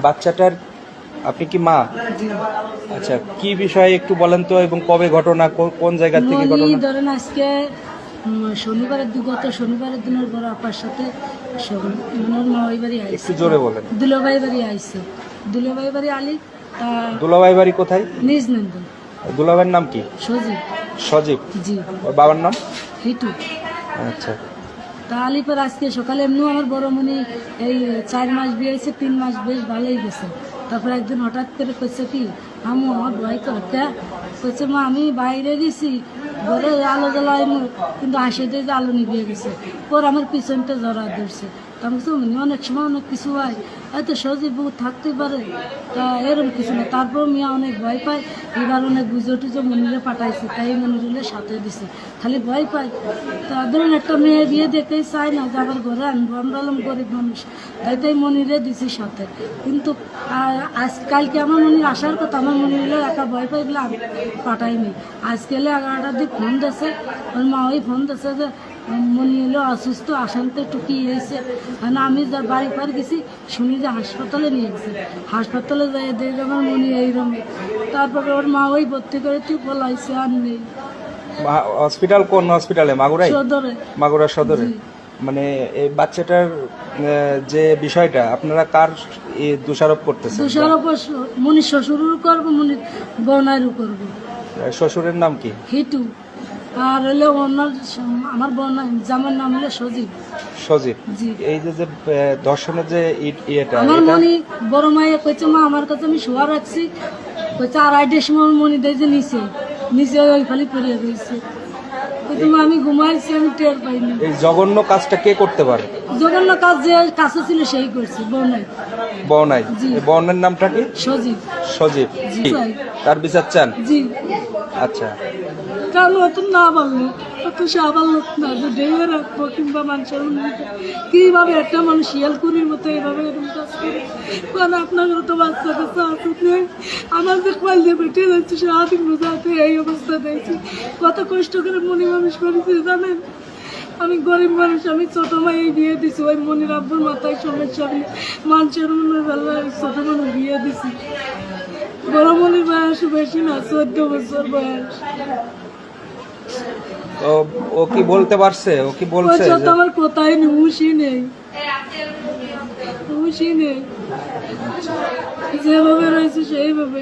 বাচ্চাটার আপনি কি মা? আচ্ছা, কি বিষয়ে একটু বলেন তো, এবং কবে ঘটনা, কোন জায়গা থেকে ঘটনা? ধরেন আজকে গত শনিবারের দিনের পর আপার সাথে মামাই বাড়ি আইছে। একটু জোরে বলেন। দুলাভাই বাড়ি আইছে, দুলাভাই বাড়ি আলি। দুলাভাই বাড়ি কোথায়? নিজ নন্দন। দুলাভাইয়ের নাম কি? সজীব। সজীব? জি। ওর বাবার নাম? হিটু। আচ্ছা। তা আলিপার আজকে সকালে এমনিও আমার বড় মনি এই 4 মাস বিয়ে হয়েছে, 3 মাস বেশ ভালোই গেছে। তারপরে একদিন হঠাৎ করে কইছে কি, আমু আমার ভয় করতে কইছে, মা আমি বাইরে গেছি ঘরে আলো জ্বলাই, কিন্তু হাসি দিয়ে যে আলো নিভিয়ে গেছে। পর আমার পিছনটা জড়া ধরছে। আমি অনেক সময় অনেক কিছু হয়, হয়তো সজীব বউ থাকতে পারে, তা এরকম কিছু না। তারপর মিয়া অনেক ভয় পায়, এবার অনেক বুঝো টুজো মনিরে পাঠাইছে, তাই মনিরে সাথে দিছে, খালি ভয় পায়। তা ধরুন একটা মেয়ে বিয়ে দেখতেই চায় না যে আবার ঘরে আনবো, আমরা হলাম গরিব মানুষ, তাই মনিরে দিছি সাথে। কিন্তু কালকে আমার মনির আসার কথা, আমার মনিরে একা ভয় পাই বলে আমি পাঠাইনি। আজকে 11টার দিকে ফোন দিয়েছে, ওর মা ওই ফোন দিয়েছে যে মনি এলো অসুস্থ, আসানতে টুকি হয়েছে। মানে আমি যা বাড়ি পার গেছি শুনি যে হাসপাতালে নিয়ে গেছে, হাসপাতালে যাই দেখি আমার মনি এইরকম। তারপরে ওর মা ওই ভর্তি করে তুই বলাইছে, আর নেই। হসপিটাল কোন হসপিটালে? মাগুরায়? সদরে। মাগুরা সদরে। মানে এই বাচ্চাটার যে বিষয়টা আপনারা কার দোষারোপ করতেছেন? দোষারোপ মনির শ্বশুরও করবো, মনির বোনারও করবো। শ্বশুরের নাম কি? হিটু। আর হলো আমার বোন জামার নাম হলো সজীব। সজীব। জি। এই যে ধর্ষণের যে ইয়েটা, আমার মনি বড় মাইয়া কইছে, মা আমার কাছে আমি শোয়া রাখছি, কইছে 2:30টার সময় মনি দেয় যে নিচে ওই খালি পড়ে রয়েছে। আমি ঘুমাইছি, আমি টের পাইনি। এই জঘন্য কাজটা কে করতে পারে? জঘন্য কাজ যে কাছে ছিল সেই করছে, বউনাই। বউনাই? বউনের নামটা কি? সজীব। সজীব। তার বিচার চান? জি। আচ্ছা। কারণ অত না বললো, অত সাবাল লোক না যে ডেয়ে রাখবো, কিংবা মানুষের কিভাবে একটা মানুষ শিয়ালকুড়ির মতো এইভাবে এরকম কাজ করে। কারণ আপনাদের তো বাচ্চা কাছে আসুক নেই, আমার যে কল দিয়ে বেটে যাচ্ছে সারাদিন বোঝাতে এই অবস্থা দেখছি। কত কষ্ট করে মনি মানুষ করেছি জানেন। আমি গরিব মানুষ, আমি ছোট মাই বিয়ে দিছি, ওই মনির আব্বুর মাথায় সমস্যা, আমি মানুষের মনের বেলায় ছোট মানুষ বিয়ে দিছি। বড় মনির বয়স বেশি না, 14 বছর বয়স। ও কি বলতে পারছে? ও কি বলছে? আমার কোথায় নেই, হুঁশই নেই, হুঁশই নেই, যেভাবে রয়েছে সেইভাবে।